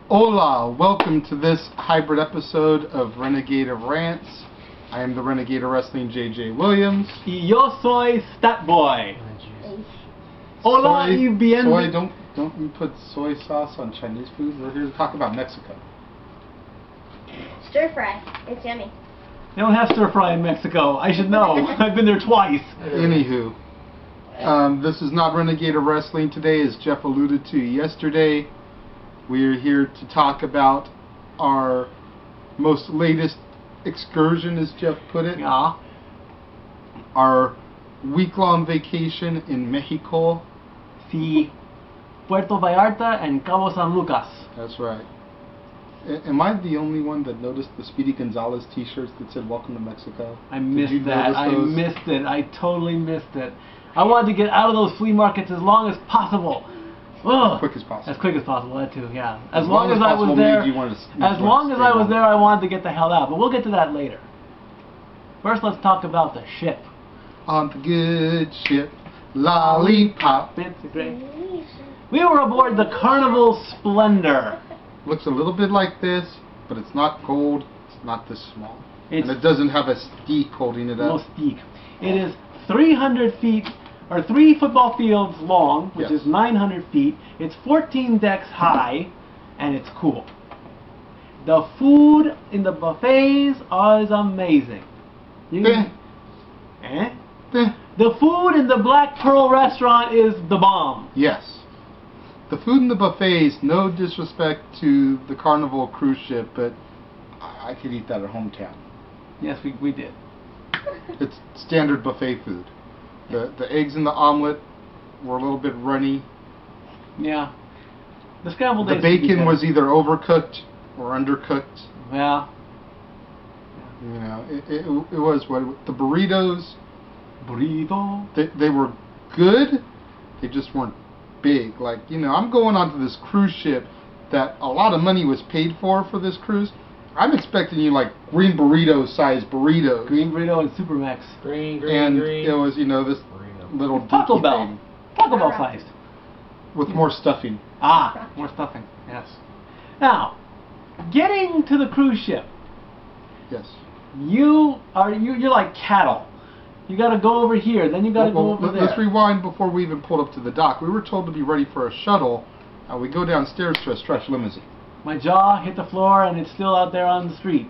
Hola, welcome to this hybrid episode of Renegade of Rants. I am the Renegade of Wrestling, J.J. Williams. Y yo soy Statboy. Hola y bien. Soy, don't you put soy sauce on Chinese food? We're here to talk about Mexico. Stir fry. It's yummy. They don't have stir fry in Mexico. I should know. I've been there twice. Anywho, this is not Renegade of Wrestling today, as Jeff alluded to yesterday. We are here to talk about our most latest excursion, as Jeff put it. Yeah. Our week-long vacation in Mexico. Sí. Puerto Vallarta and Cabo San Lucas. That's right. Am I the only one that noticed the Speedy Gonzalez t-shirts that said "Welcome to Mexico"? I missed that. I missed it. I totally missed it. I wanted to get out of those flea markets as long as possible. Ugh. As quick as possible. As quick as possible, that too, yeah. As long as I was there, I wanted to get the hell out. But we'll get to that later. First, let's talk about the ship. On the good ship, Lollipop. It's great. We were aboard the Carnival Splendor. Looks a little bit like this, but it's not gold. It's not this small. And it doesn't have a steak holding it up. No steak. It is 300 feet, or 3 football fields long, which is 900 feet. It's 14 decks high, and it's cool. The food in the buffets is amazing. The food in the Black Pearl restaurant is the bomb. Yes. The food in the buffets, no disrespect to the Carnival cruise ship, but I could eat that at hometown. Yes, we did. It's standard buffet food. The eggs in the omelet were a little bit runny. Yeah. The scrambled eggs. The bacon was either overcooked or undercooked. Yeah. You know, it was what the burritos. They were good. They just weren't big. Like, you know, I'm going onto this cruise ship that a lot of money was paid for this cruise. I'm expecting you like green burrito sized burritos. Green burrito and Super Max. Green. It was, you know, this little Taco Bell. Taco Bell sized. With more stuffing. Ah, more stuffing. Yes. Now, getting to the cruise ship. Yes. You're like cattle. You got to go over here, then you got to go over there. Let's rewind before we even pulled up to the dock. We were told to be ready for a shuttle. We go downstairs to a stretch limousine. My jaw hit the floor, and it's still out there on the street.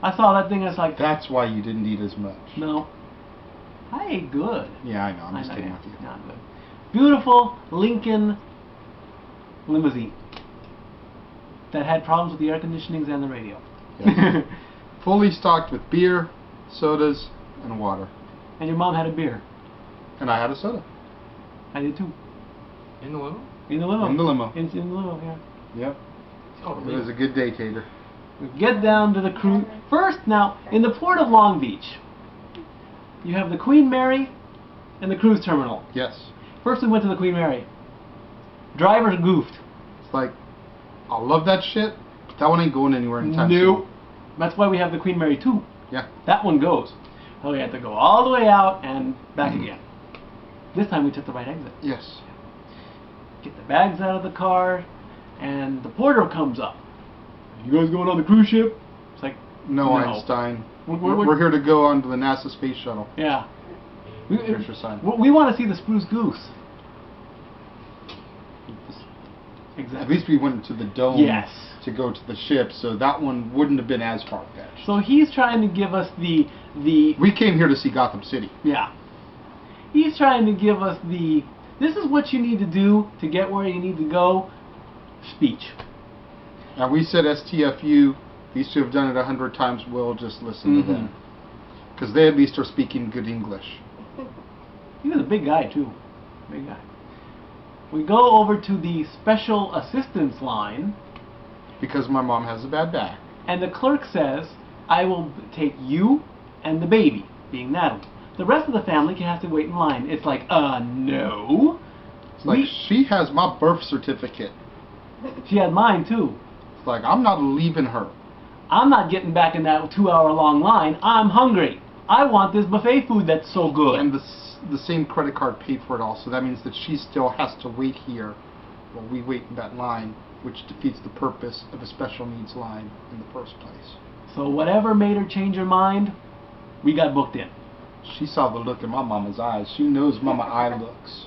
I saw that thing, I was like... That's why you didn't eat as much. No. I ate good. Yeah, I know. I'm just kidding with you. Not good. Beautiful Lincoln limousine that had problems with the air conditionings and the radio. Yes. Fully stocked with beer, sodas, and water. And your mom had a beer. And I had a soda. I did too. In the limo? In the limo. In the limo. In the limo, yeah. Yep. It was a good day, Tater. We get down to the cruise. First, now, in the port of Long Beach, you have the Queen Mary and the cruise terminal. Yes. First we went to the Queen Mary. Driver goofed. It's like, I love that shit, but that one ain't going anywhere anytime soon. Nope. That's why we have the Queen Mary 2. Yeah. That one goes. So we had to go all the way out and back again. This time we took the right exit. Yes. Get the bags out of the car, and the porter comes up. You guys going on the cruise ship? It's like, no. Einstein. We're here to go onto the NASA space shuttle. Yeah. Here's your sign. We want to see the spruce goose. Exactly. At least we went to the dome to go to the ship, so that one wouldn't have been as far-fetched. So he's trying to give us the... We came here to see Gotham City. Yeah. He's trying to give us the... This is what you need to do to get where you need to go speech. Now, we said STFU. These two have done it 100 times. We'll just listen to them. Because they at least are speaking good English. He was a big guy, too. Big guy. We go over to the special assistance line. Because my mom has a bad back. And the clerk says, I will take you and the baby, being Natalie. The rest of the family can have to wait in line. It's like, no. It's like, she has my birth certificate. She had mine, too. It's like, I'm not leaving her. I'm not getting back in that 2-hour-long line. I'm hungry. I want this buffet food that's so good. And the same credit card paid for it all, so that means that she still has to wait here while we wait in that line which defeats the purpose of a special needs line in the first place. So whatever made her change her mind, we got booked in. She saw the look in my mama's eyes. She knows mama eye looks.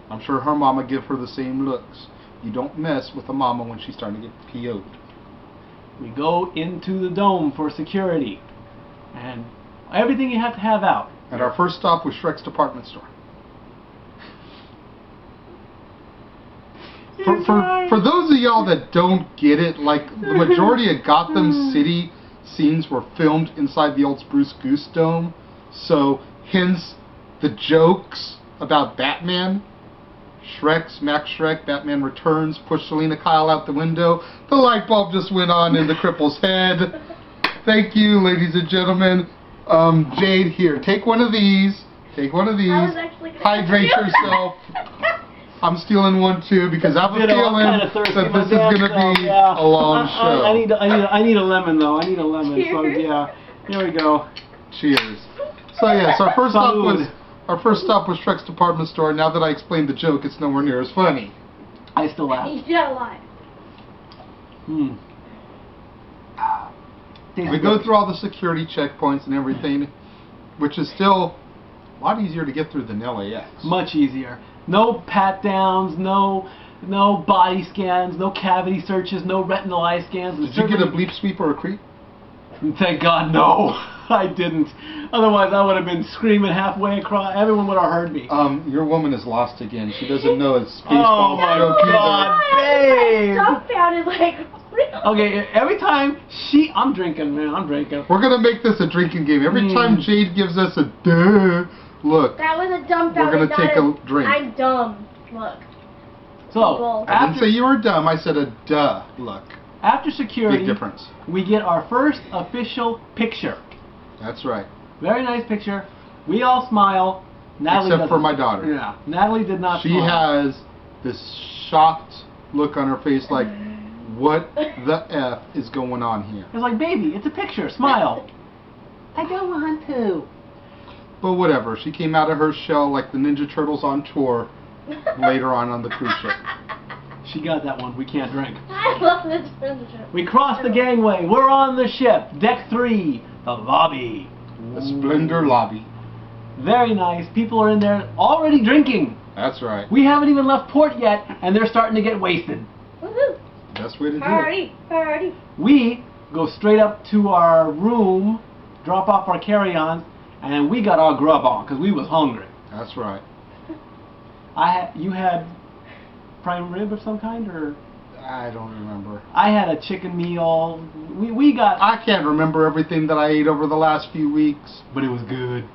I'm sure her mama give her the same looks. You don't mess with a mama when she's starting to get PO'd. We go into the dome for security. And everything you have to have out. And our first stop was Shrek's department store. For those of y'all that don't get it, like the majority of Gotham City scenes were filmed inside the old Spruce Goose Dome, so hence the jokes about Batman. Shrek, smack Shrek, Batman Returns, push Selena Kyle out the window. The light bulb just went on in the cripple's head. Thank you, ladies and gentlemen. Jade, here, take one of these. Take one of these. Hydrate yourself. I'm stealing one too because I have a feeling that this is going to be a long show. I need a lemon though. I need a lemon. So yeah, here we go. Cheers. So yes, our first stop was Shrek's department store. Now that I explained the joke, it's nowhere near as funny. I still laugh. Yeah, lie. We go through all the security checkpoints and everything, which is still a lot easier to get through than LAX. Much easier. No pat downs, no body scans, no cavity searches, no retinal eye scans. Did you get a bleep sweep or a creep? Thank God, no. I didn't. Otherwise, I would have been screaming halfway across. Everyone would have heard me. Your woman is lost again. She doesn't know it's Spaceballs. Oh my God, babe! Dumbfounded, like. Okay, every time I'm drinking, man. I'm drinking. We're gonna make this a drinking game. Every time Jade gives us a duh look, that was a dumbfounded. We're gonna take a drink. I'm dumb. Look. So I didn't say you were dumb. I said a duh look. After security, big difference. We get our first official picture. That's right. Very nice picture. We all smile. Natalie Except for my daughter. Yeah, Natalie did not. She smile. has this shocked look on her face, like, what the F is going on here? It's like, baby, it's a picture. Smile. I don't want to. But whatever. She came out of her shell like the Ninja Turtles on tour later on the cruise ship. She got that one. We can't drink. I love this friendship. We cross the gangway. We're on the ship. Deck 3. The lobby. The Splendor lobby. Very nice. People are in there already drinking. That's right. We haven't even left port yet, and they're starting to get wasted. Woohoo! Best way to do Party, it. party. We go straight up to our room, drop off our carry-ons, and we got our grub on because we was hungry. That's right. You had prime rib of some kind, or? I don't remember. I had a chicken meal. We got. I can't remember everything that I ate over the last few weeks. But it was good.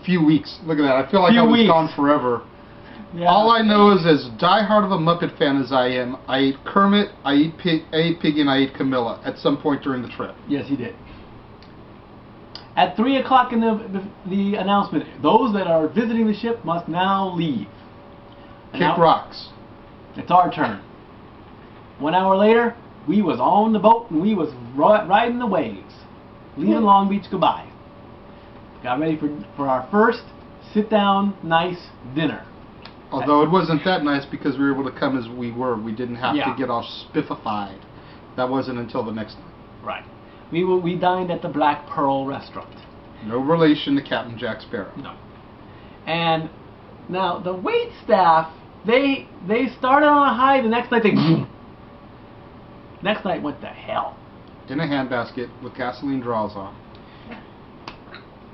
Few weeks. Look at that. I feel like I was gone forever. Yeah. All I know is, as diehard of a Muppet fan as I am, I ate Kermit, I ate Piggy, and I ate Camilla at some point during the trip. Yes, you did. At 3 o'clock in the announcement, those that are visiting the ship must now leave. Kick rocks. It's our turn. 1 hour later, we was on the boat and we was riding the waves, leaving Long Beach goodbye. Got ready for our first sit-down, nice dinner. Although it wasn't that nice because we were able to come as we were. We didn't have to get all spiffified. That wasn't until the next night. Right. We dined at the Black Pearl restaurant. No relation to Captain Jack Sparrow. No. And now the wait staff, they started on a high. The next night they next night went to hell. In a handbasket with gasoline draws on.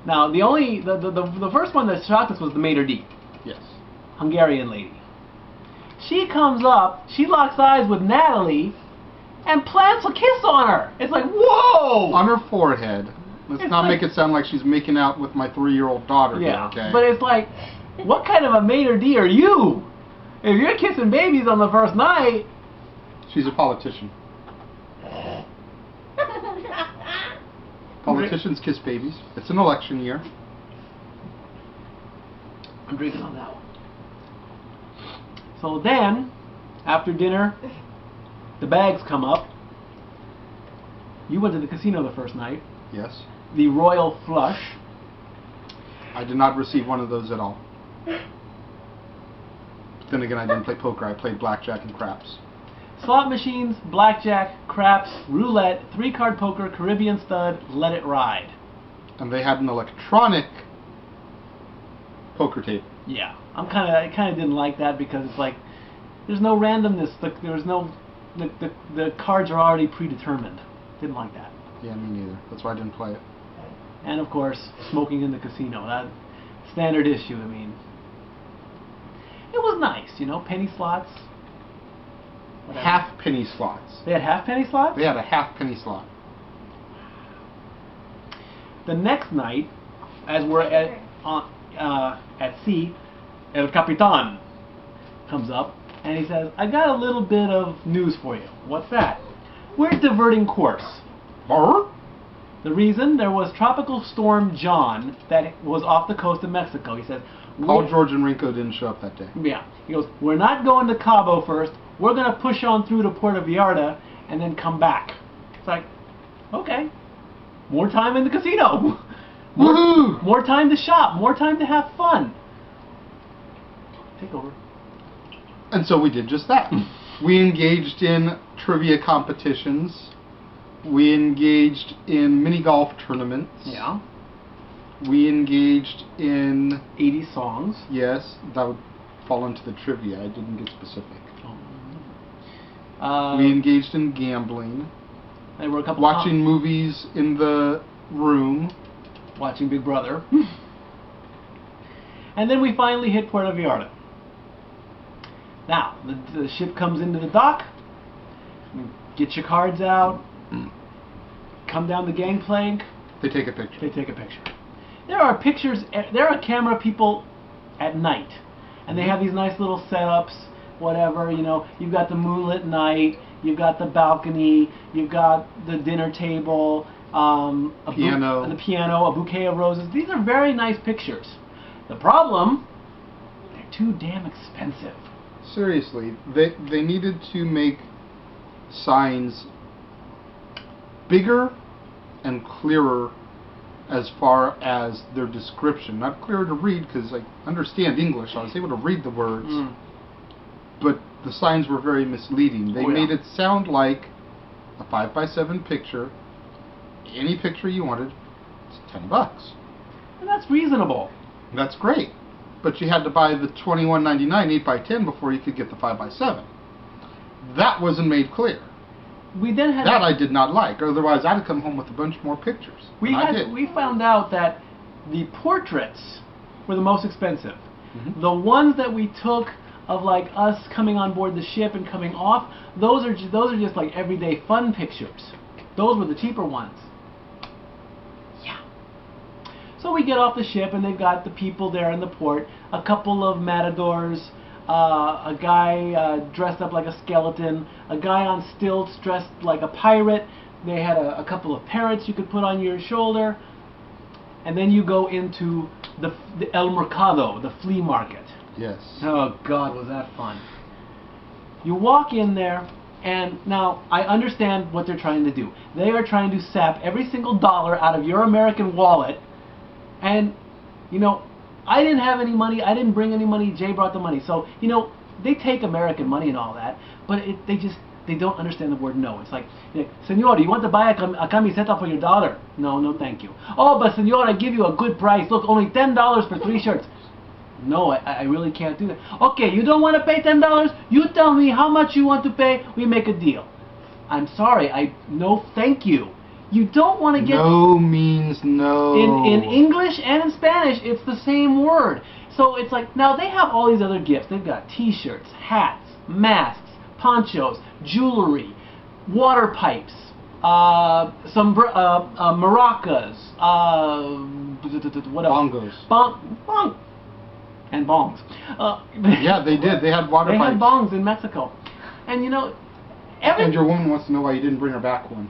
Now the first one that shocked us was the maitre d'. Yes. Hungarian lady. She comes up, she locks eyes with Natalie, and plants a kiss on her. It's like, whoa! On her forehead. Let's not make it sound like she's making out with my 3-year-old daughter here, okay? But it's like, what kind of a maitre d' are you? If you're kissing babies on the first night... She's a politician. Politicians kiss babies. It's an election year. I'm drinking on that one. So then, after dinner, the bags come up. You went to the casino the first night. Yes. The Royal Flush. I did not receive one of those at all. Then again, I didn't play poker. I played blackjack and craps. Slot machines, blackjack, craps, roulette, 3-card poker, Caribbean stud, let it ride. And they had an electronic poker table. Yeah, I kind of didn't like that because it's like there's no randomness. The cards are already predetermined. Didn't like that. Yeah, me neither. That's why I didn't play it. And of course, smoking in the casino. That standard issue. I mean, it was nice, you know, penny slots. Whatever. Half penny slots. They had half penny slots? They had a half penny slot. The next night, as we're at sea, El Capitan comes up and he says, I got a little bit of news for you. What's that? We're diverting course. Huh? The reason? There was Tropical Storm John that was off the coast of Mexico. He says, Paul, George, and Rinko didn't show up that day. Yeah. He goes, we're not going to Cabo first. We're going to push on through to Puerto Vallarta and then come back. It's like, okay. More time in the casino. More time to shop. More time to have fun. Take over. And so we did just that. We engaged in trivia competitions. We engaged in mini golf tournaments. Yeah. We engaged in 80 songs. Yes, that would fall into the trivia. I didn't get specific. We engaged in gambling. There were a couple watching movies in the room. Watching Big Brother. And then we finally hit Puerto Vallarta. Now, the ship comes into the dock. Get your cards out. Come down the gangplank. They take a picture. They take a picture. There are pictures, there are camera people at night. And they have these nice little setups, whatever, you know. You've got the moonlit night. You've got the balcony. You've got the dinner table. The piano, a bouquet of roses. These are very nice pictures. The problem, they're too damn expensive. Seriously, they needed to make signs bigger and clearer as far as their description. Not clearer to read because I understand English. I was able to read the words. But the signs were very misleading. They made it sound like a 5x7 picture. Any picture you wanted, it's $10. And that's reasonable. That's great. But you had to buy the $21.99 8x10 before you could get the 5x7. That wasn't made clear. We then had that I did not like. Otherwise, I'd have come home with a bunch more pictures. We found out that the portraits were the most expensive. The ones that we took of like us coming on board the ship and coming off, those are just like everyday fun pictures. Those were the cheaper ones. Yeah. So we get off the ship and they've got the people there in the port, a couple of matadors, a guy dressed up like a skeleton, a guy on stilts dressed like a pirate. They had a couple of parrots you could put on your shoulder. And then you go into the El Mercado, the flea market. Yes. Oh, God, was that fun. You walk in there, and now I understand what they're trying to do. They are trying to sap every single dollar out of your American wallet. And, you know, I didn't have any money. I didn't bring any money. Jay brought the money. So, you know, they take American money and all that, but they don't understand the word no. It's like, Senor, you want to buy a camiseta for your daughter? No, no, thank you. Oh, but Senor, I give you a good price. Look, only $10 for 3 shirts. No, I really can't do that. Okay, you don't want to pay $10? You tell me how much you want to pay. We make a deal. I'm sorry. No, thank you. You don't want to get... No means no. In English and in Spanish, it's the same word. So it's like, now they have all these other gifts. They've got T-shirts, hats, masks, ponchos, jewelry, water pipes, some maracas, what else? Bongos. And bongs. Yeah, they did. They had water pipes. They had bongs in Mexico. And you know... And your woman wants to know why you didn't bring her back one.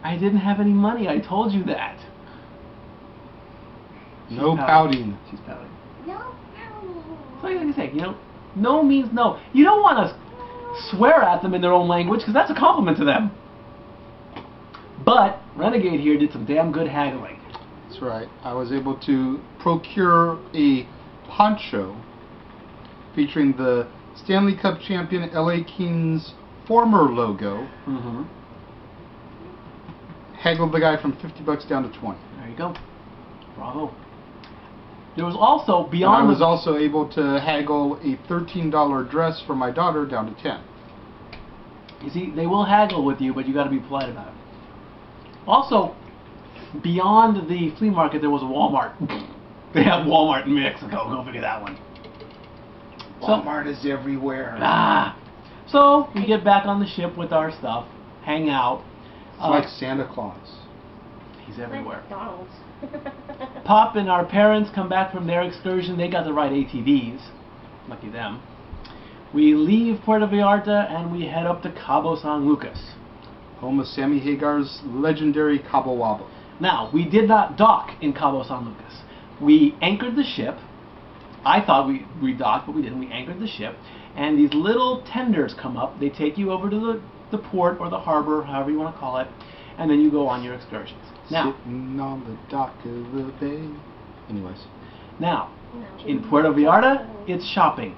I didn't have any money. I told you that. No pouting. She's pouting. No pouting. So like I say, you know, no means no. You don't want to swear at them in their own language because that's a compliment to them. But Renegade here did some damn good haggling. That's right. I was able to procure a poncho featuring the Stanley Cup champion LA Kings former logo. Mm-hmm. Haggled the guy from $50 down to 20. There you go. Bravo. There was also And beyond. I was also able to haggle a $13 dress for my daughter down to 10. You see, they will haggle with you, but you got to be polite about it. Also, beyond the flea market, there was a Walmart. They have Walmart in Mexico. Go figure that one. Walmart is everywhere. So we get back on the ship with our stuff, hang out. It's like Santa Claus. He's everywhere. McDonald's. Pop and our parents come back from their excursion. They got to ride ATVs. Lucky them. We leave Puerto Vallarta and we head up to Cabo San Lucas. Home of Sammy Hagar's legendary Cabo Wabo. Now, we did not dock in Cabo San Lucas. We anchored the ship. I thought we docked, but we didn't. We anchored the ship. And these little tenders come up. They take you over to the port or the harbor, however you want to call it. And then you go on your excursions. Now, sitting on the dock of the bay. Anyways. Now, in Puerto Vallarta, it's shopping.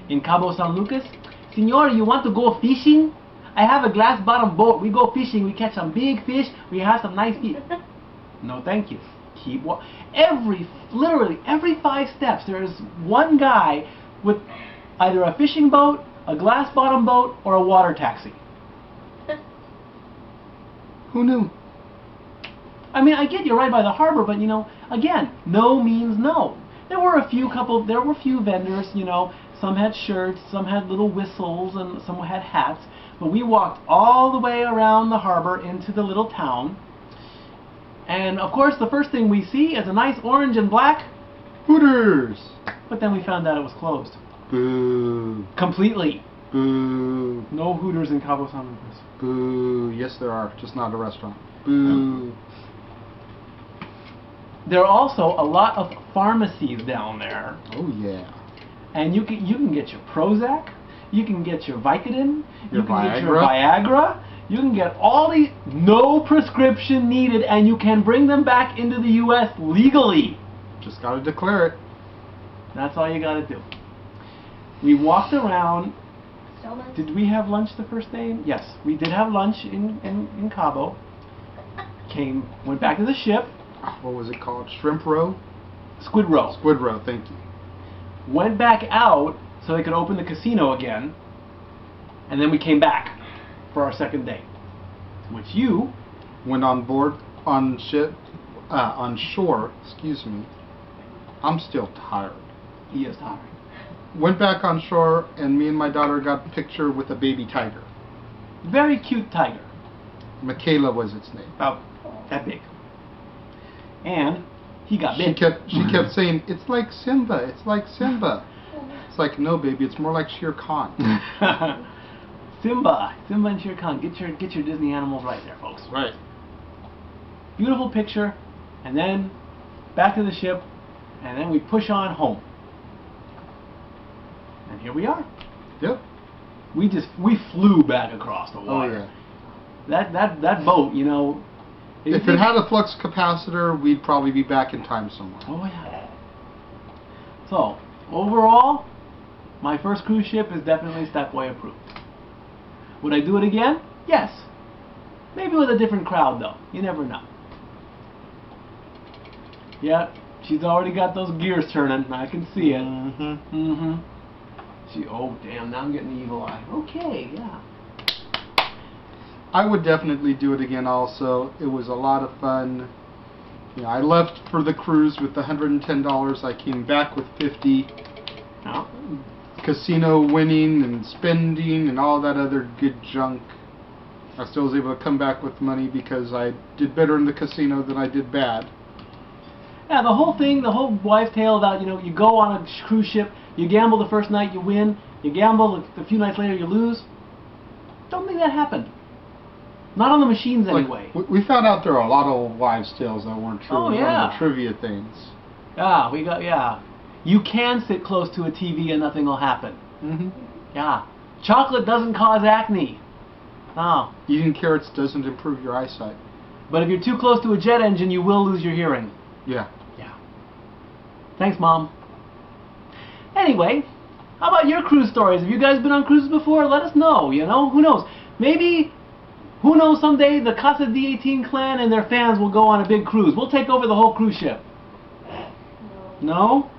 In Cabo San Lucas, Senor, you want to go fishing? I have a glass bottom boat. We go fishing. We catch some big fish. We have some nice fish. No, thank you. Keep literally every 5 steps, there is one guy with either a fishing boat, a glass bottom boat, or a water taxi. Who knew? I mean, I get you're right by the harbor, but you know, again, no means no. There were a few vendors, you know, some had shirts, some had little whistles, and some had hats. But we walked all the way around the harbor into the little town. And of course, the first thing we see is a nice orange and black Hooters. But then we found out it was closed. Boo. Completely. Boo. No Hooters in Cabo San Lucas. Boo. Yes, there are, just not a restaurant. Boo. There are also a lot of pharmacies down there. Oh yeah. And you can get your Prozac, you can get your Vicodin, Your you can get your Viagra. Viagra, you can get all these, no prescription needed, and you can bring them back into the U.S. legally. Just gotta declare it. That's all you gotta do. We walked around. So nice. Did we have lunch the first day? Yes, we did have lunch in Cabo. Went back to the ship. What was it called? Shrimp roe? Squid roe. Squid roe, thank you. Went back out so they could open the casino again. And then we came back for our second day. Which you Went on board, on shore, excuse me. I'm still tired. He is tired. Went back on shore, and me and my daughter got a picture with a baby tiger. Very cute tiger. Michaela was its name. About that big. And he got She big. kept saying, "It's like Simba. It's like Simba." It's like, no, baby. It's more like Shere Khan. Simba and Shere Khan. Get your Disney animals right there, folks. Right. Beautiful picture, and then back to the ship, and then we push on home. And here we are. Yep. We flew back across the Oh water. yeah. That boat, you know. If it had a flux capacitor, we'd probably be back in time somewhere. Oh yeah. So overall, my first cruise ship is definitely Stepway approved. Would I do it again? Yes. Maybe with a different crowd though. You never know. Yeah, she's already got those gears turning. I can see it. Oh damn! Now I'm getting the evil eye. Okay, yeah. I would definitely do it again also. It was a lot of fun. You know, I left for the cruise with $110. I came back with 50. No. Casino winning and spending and all that other good junk. I still was able to come back with money because I did better in the casino than I did bad. Yeah, the whole thing, the whole wives' tale about, you know, you go on a cruise ship, you gamble the first night, you win, you gamble, a few nights later you lose. Don't think that happened. Not on the machines anyway. Like, we found out there are a lot of wives' tales that weren't true. Oh, One yeah. of the trivia things. Yeah, you can sit close to a TV and nothing will happen. Yeah. Chocolate doesn't cause acne. No. Eating carrots doesn't improve your eyesight. But if you're too close to a jet engine, you will lose your hearing. Yeah. Yeah. Thanks, Mom. Anyway, How about your cruise stories? Have you guys been on cruises before? Let us know, you know? Who knows? Maybe, who knows, someday the Casa D-18 clan and their fans will go on a big cruise. We'll take over the whole cruise ship. No?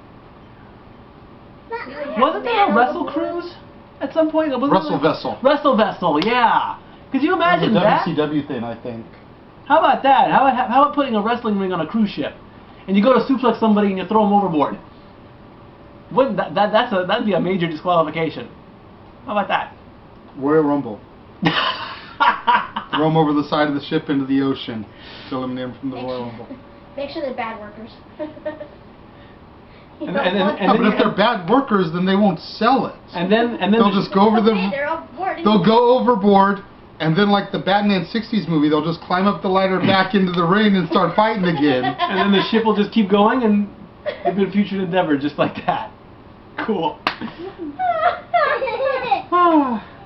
Wasn't there a wrestle cruise at some point? Wrestle Vessel. Wrestle Vessel, yeah. Could you imagine that? WCW thing, I think. How about that? How about putting a wrestling ring on a cruise ship? And you go to suplex somebody and you throw them overboard? Wouldn't that'd be a major disqualification. How about that? Royal Rumble. Throw them over the side of the ship into the ocean to eliminate them from the Royal Rumble. Make sure they're bad workers. But if they're bad workers, then they won't sell it. And then they'll just go over them. Okay, they'll go overboard, and then like the Batman '60s movie, they'll just climb up the ladder back into the ring and start fighting again. And then the ship will just keep going, and it'll be a future endeavor just like that. Cool.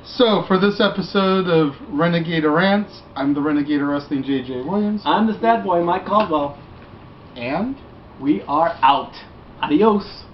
So, for this episode of Renegade of Rants, I'm the Renegade of Wrestling, J.J. Williams. I'm the stat boy, Mike Caldwell. And we are out. Adios.